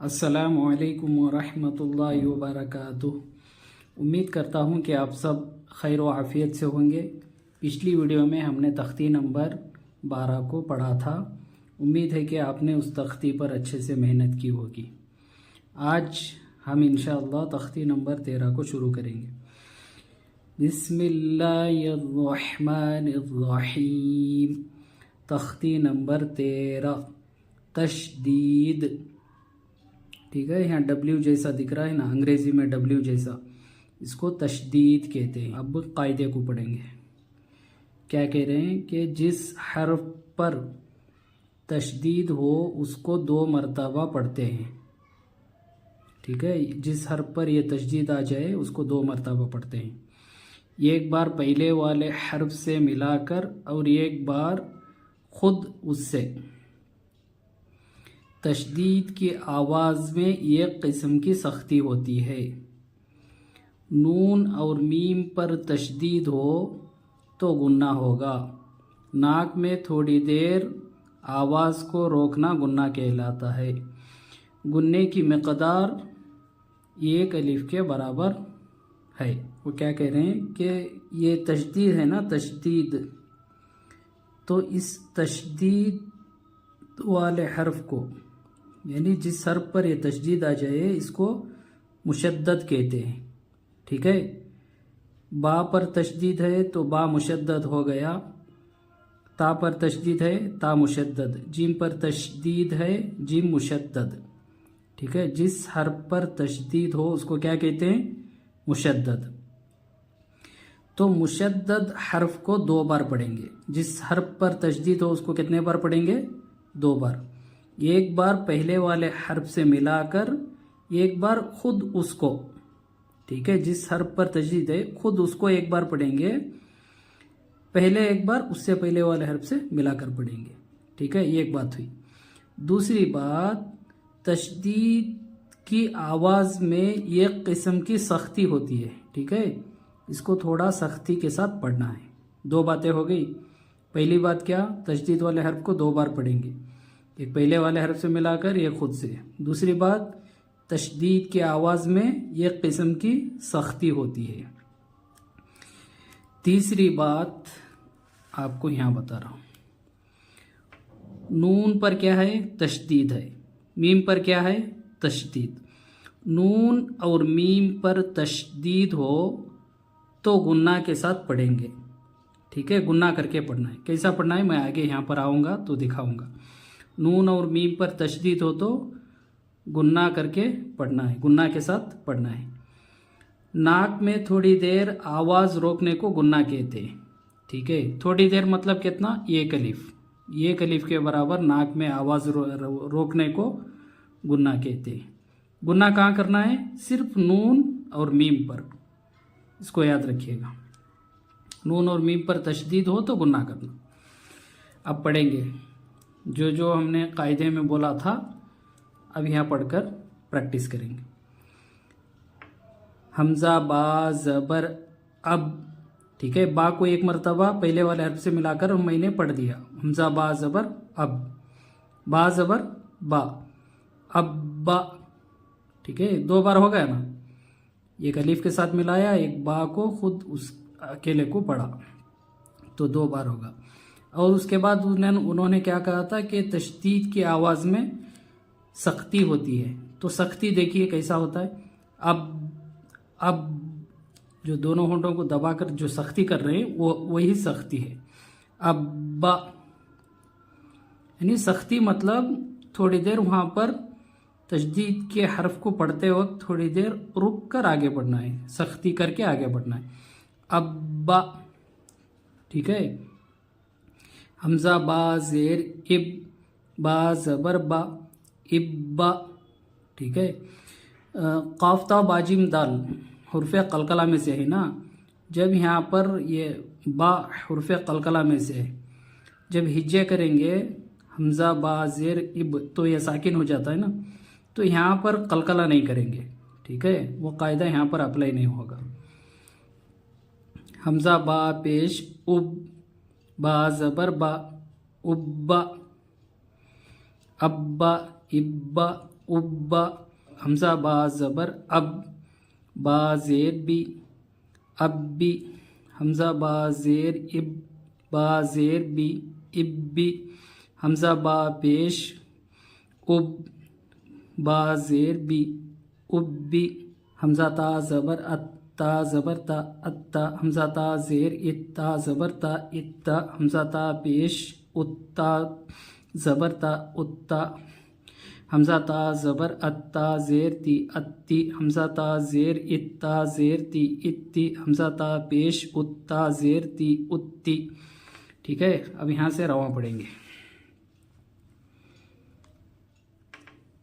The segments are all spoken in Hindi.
अस्सलामुअलैकुम वरहमतुल्लाहि वबरकातुह। उम्मीद करता हूँ कि आप सब खैर व आफ़ियत से होंगे। पिछली वीडियो में हमने तख्ती नंबर 12 को पढ़ा था। उम्मीद है कि आपने उस तख्ती पर अच्छे से मेहनत की होगी। आज हम इंशाअल्लाह तख्ती नंबर 13 को शुरू करेंगे। बिस्मिल्लाहिर्रहमानिर्रहीम। तख्ती नंबर 13 तशदीद। ठीक है, यहाँ डब्ल्यू जैसा दिख रहा है ना, अंग्रेज़ी में डब्ल्यू जैसा, इसको तशदीद कहते हैं। अब कायदे को पढ़ेंगे। क्या कह रहे हैं कि जिस हर्फ पर तशदीद हो उसको 2 मरतबा पढ़ते हैं। ठीक है, जिस हर्फ पर यह तशदीद आ जाए उसको 2 मरतबा पढ़ते हैं। एक बार पहले वाले हर्फ से मिलाकर और एक बार खुद उससे। तशदीद की आवाज़ में एक किस्म की सख्ती होती है। नून और मीम पर तशदीद हो तो गुन्ना होगा। नाक में थोड़ी देर आवाज़ को रोकना गुन्ना कहलाता है। गुन्ने की मकदार 1 अलिफ के बराबर है। वो क्या कह रहे हैं कि ये तशदीद है ना, तशदीद, तो इस तशदीद वाले हर्फ को, यानी जिस हर्फ पर यह तशदीद आ जाए इसको मुशद्दद कहते हैं। ठीक है, बा पर तशदीद है तो बा मुशद्दद हो गया। ता पर तशदीद है ता मुशद्दद। जीम पर तशदीद है जीम मुशद्दद। ठीक है, जिस हर्फ पर तशदीद हो उसको क्या कहते हैं? मुशद्दद। तो मुशद्दद हर्फ को 2 बार पढ़ेंगे। जिस हर्फ पर तशदीद हो उसको कितने बार पढ़ेंगे? 2 बार। एक बार पहले वाले हर्फ से मिलाकर, एक बार खुद उसको। ठीक है, जिस हर्फ पर तशदीद है खुद उसको एक बार पढ़ेंगे, पहले एक बार उससे पहले वाले हर्फ से मिलाकर पढ़ेंगे। ठीक है, ये एक बात हुई। दूसरी बात, तशदीद की आवाज़ में एक किस्म की सख्ती होती है। ठीक है, इसको थोड़ा सख्ती के साथ पढ़ना है। 2 बातें हो गई। पहली बात क्या? तशदीद वाले हर्फ को 2 बार पढ़ेंगे, एक पहले वाले हर्फ से मिलाकर, एक खुद से। दूसरी बात, तशदीद की आवाज़ में एक किस्म की सख्ती होती है। तीसरी बात आपको यहाँ बता रहा हूँ। नून पर क्या है? तशदीद है। मीम पर क्या है? तशदीद। नून और मीम पर तशदीद हो तो गुन्ना के साथ पढ़ेंगे। ठीक है, गुन्ना करके पढ़ना है। कैसा पढ़ना है मैं आगे यहाँ पर आऊँगा तो दिखाऊँगा। नून और मीम पर तशदीद हो तो गुन्ना करके पढ़ना है, गुन्ना के साथ पढ़ना है। नाक में थोड़ी देर आवाज़ रोकने को गुन्ना कहते हैं। ठीक है, थोड़ी देर मतलब कितना? 1 अलिफ। 1 अलिफ के बराबर नाक में आवाज़ रोकने को गुन्ना कहते हैं। गुन्ना कहाँ करना है? सिर्फ नून और मीम पर। इसको याद रखिएगा, नून और मीम पर तशदीद हो तो गुन्ना करना। अब पढ़ेंगे जो जो हमने कायदे में बोला था, अब यहाँ पढ़कर प्रैक्टिस करेंगे। हमज़ा बा ज़बर अब। ठीक है, बा को 1 मरतबा पहले वाले हर्फ से मिलाकर मैंने पढ़ दिया। हमज़ा बा ज़बर अब, बा ज़बर बा, अब बा। ठीक है, 2 बार हो गया ना। एक अलीफ के साथ मिलाया, एक बा को खुद उस अकेले को पढ़ा, तो 2 बार होगा। और उसके बाद उन्होंने क्या कहा था कि तशदीद की आवाज़ में सख्ती होती है। तो सख्ती देखिए कैसा होता है। अब जो दोनों होंठों को दबाकर जो सख्ती कर रहे हैं वो वही सख्ती है। अब बा, यानी सख्ती मतलब थोड़ी देर वहाँ पर तशदीद के हर्फ को पढ़ते वक्त थोड़ी देर रुक कर आगे बढ़ना है, सख्ती करके आगे बढ़ना है। अब बा। ठीक है, हमज़ा बा ज़ेर इब, बा ज़बर बा, इब्बा। ठीक है, काफ ता बाजिम दाल हुर्फ़े कलकला में से है ना। जब यहाँ पर ये बा हुर्फ़े कलकला में से है, जब हिज्जे करेंगे हमज़ा बा ज़ेर इब तो यह साकिन हो जाता है ना, तो यहाँ पर कलकला नहीं करेंगे। ठीक है, वो कायदा यहाँ पर अप्लाई नहीं होगा। हमज़ा बा पेश उब, बा ज़बर बा, उब्बा, अब्बा, इब्बा। उब्बा, हमजा बा ज़बर अब, बा ज़ेर बी, अब बी, हमजा बा ज़ेर इब, बा ज़ेर बी, इब्बी, हमजा बा पेश उब, बा ज़ेर बी, उब्बी, हमजा ता ज़बर अत्ता, ज़बर ता अत्ता, हमजा ता ज़ेर इत्ता, ज़बर ता इत्ता, हमजा ता पेश उत्ता, ज़बर ता उत्ता, हमजा ता ज़बर अत्ता, ज़ेर ती अत्ती, हमजा ता ज़ेर इत्ता, ज़ेर ती इत्ती, हमजा ता पेश उत्ता, ज़ेर ती उत्ती। ठीक है, अब यहाँ से रवां पढ़ेंगे।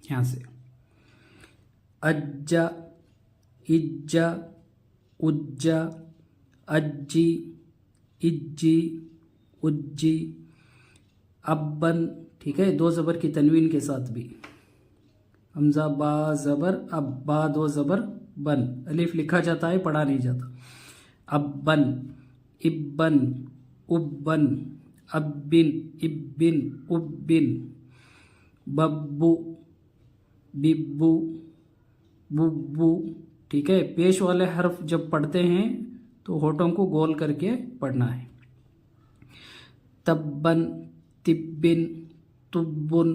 यहाँ से अज्जा, इज्जा, उज्जा, अज्जी, इज्जी, उज्जी, अब्बन। ठीक है, दो ज़बर की तनवीन के साथ भी। हमजा बा ज़बर अब, बा दो ज़बर बन, अलिफ लिखा जाता है, पढ़ा नहीं जाता। अब्बन, इब्बन, उब्बन, अब्बिन, इब्बिन, उब्बिन, बब्बू, बिब्बू, बुब्बू। ठीक है, पेश वाले हर्फ जब पढ़ते हैं तो होठों को गोल करके पढ़ना है। तब्बन, तिब्बिन, तुब्बुन,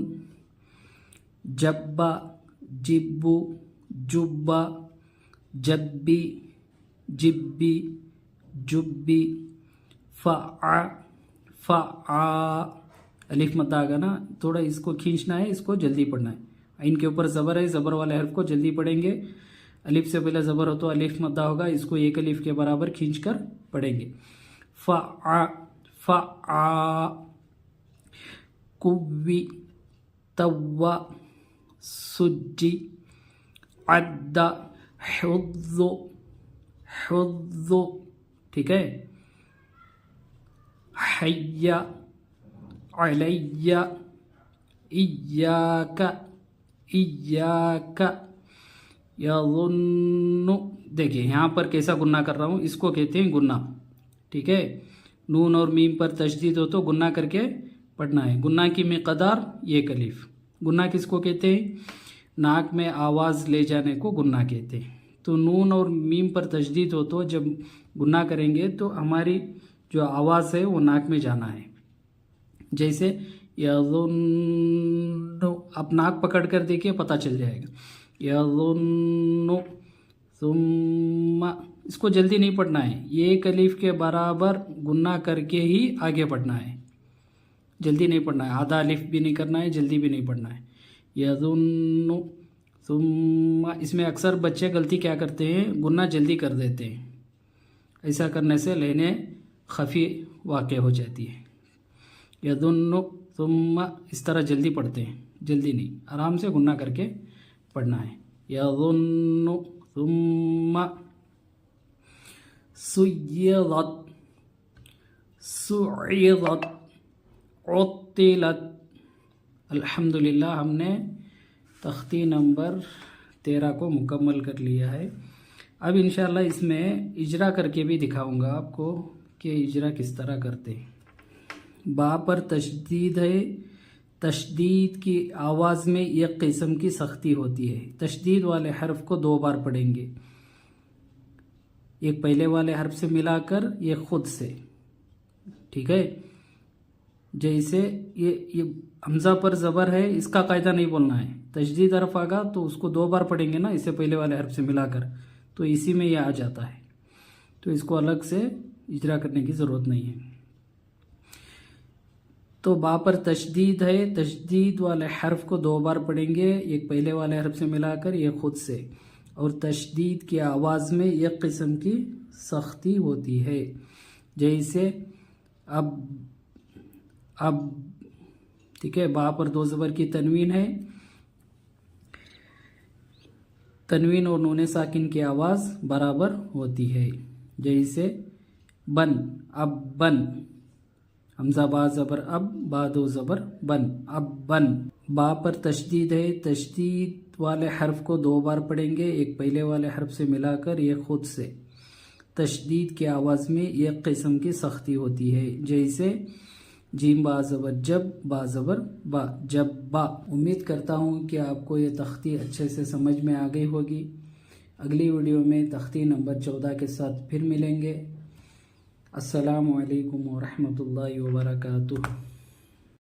जब्बा, जिब्बू, जुब्बा, जब्बी, जिब्बी, जुब्बी, फ़आ, फ़आ। अलिफ मत आगा ना, थोड़ा इसको खींचना है, इसको जल्दी पढ़ना है। इनके ऊपर ज़बर है, ज़बर वाले हर्फ को जल्दी पढ़ेंगे। अलिफ से पहले ज़बर हो तो अलिफ मद्दा होगा, इसको एक अलिफ के बराबर खींचकर पढ़ेंगे। फ़आ, फ़आ, कुव्वी, तव्वा, सुज्जी, अद्दा, हुज़्ज़ु, हुज़्ज़ु। ठीक है, हय्या, अलैया, इय्याका, इय्याका, यज़ुन्नु। देखिए यहाँ पर कैसा गुन्ना कर रहा हूँ, इसको कहते हैं गुन्ना। ठीक है, नून और मीम पर तशदीद हो तो गुन्ना करके पढ़ना है। गुन्ना की मिक़दार एक अलिफ। गुन्ना किसको कहते हैं? नाक में आवाज़ ले जाने को गुन्ना कहते हैं। तो नून और मीम पर तशदीद हो तो जब गुन्ना करेंगे तो हमारी जो आवाज़ है वो नाक में जाना है। जैसे यज़ुन्नु, आप नाक पकड़ कर देखिए, पता चल जाएगा। यज़ुन्नु, सुम्मा, इसको जल्दी नहीं पढ़ना है, ये एक अलिफ के बराबर गुन्ना करके ही आगे पढ़ना है। जल्दी नहीं पढ़ना है, आधा अलिफ भी नहीं करना है, जल्दी भी नहीं पढ़ना है। यज़ुन्नु, सुम्मा। इसमें अक्सर बच्चे गलती क्या करते हैं, गुन्ना जल्दी कर देते हैं। ऐसा करने से लहने खफ़ी वाक़ हो जाती है। यज़ुन्नु, सुम्मा, इस तरह जल्दी पढ़ते हैं, जल्दी नहीं, आराम से गुन्ना करके पढ़ना है। यज़ुन्नु, सुम्मा, सुय्यरत, सुइरत, उत्तिलत। अल्हम्दुलिल्लाह, हमने तख्ती नंबर 13 को मुकम्मल कर लिया है। अब इंशाअल्लाह इसमें इजरा करके भी दिखाऊंगा आपको कि इजरा किस तरह करते हैं। बा पर तशदीद है। तशदीद की आवाज़ में एक किस्म की सख्ती होती है। तशदीद वाले हर्फ को 2 बार पढ़ेंगे, एक पहले वाले हर्फ से मिलाकर, एक खुद से। ठीक है, जैसे ये हमज़ा पर ज़बर है, इसका कायदा नहीं बोलना है। तशदीद हर्फ आगा तो उसको 2 बार पढ़ेंगे ना, इससे पहले वाले हर्फ से मिलाकर, तो इसी में ये आ जाता है। तो इसको अलग से इजरा करने की ज़रूरत नहीं है। तो बा पर तशदीद है, तशदीद वाले हर्फ को 2 बार पढ़ेंगे, एक पहले वाले हर्फ से मिलाकर, एक खुद से। और तशदीद की आवाज़ में एक किस्म की सख्ती होती है। जैसे अब, ठीक है, बा पर 2 ज़बर की तनवीन है। तनवीन और नूने साकिन की आवाज़ बराबर होती है। जैसे बन, अब बन, हमज़ा बा ज़बर अब, बा 2 ज़बर बन, अब बन। बा पर तशदीद है। तशदीद वाले हर्फ को 2 बार पढ़ेंगे, एक पहले वाले हर्फ से मिलाकर, एक खुद से। तशदीद की आवाज़ में एक किस्म की सख्ती होती है। जैसे जीम बाज़बर जब, बाज़बर बा, जब बा। उम्मीद करता हूँ कि आपको ये तख्ती अच्छे से समझ में आ गई होगी। अगली वीडियो में तख्ती नंबर 14 के साथ फिर मिलेंगे। अस्सलामु अलैकुम व रहमतुल्लाहि व बरकातुहू।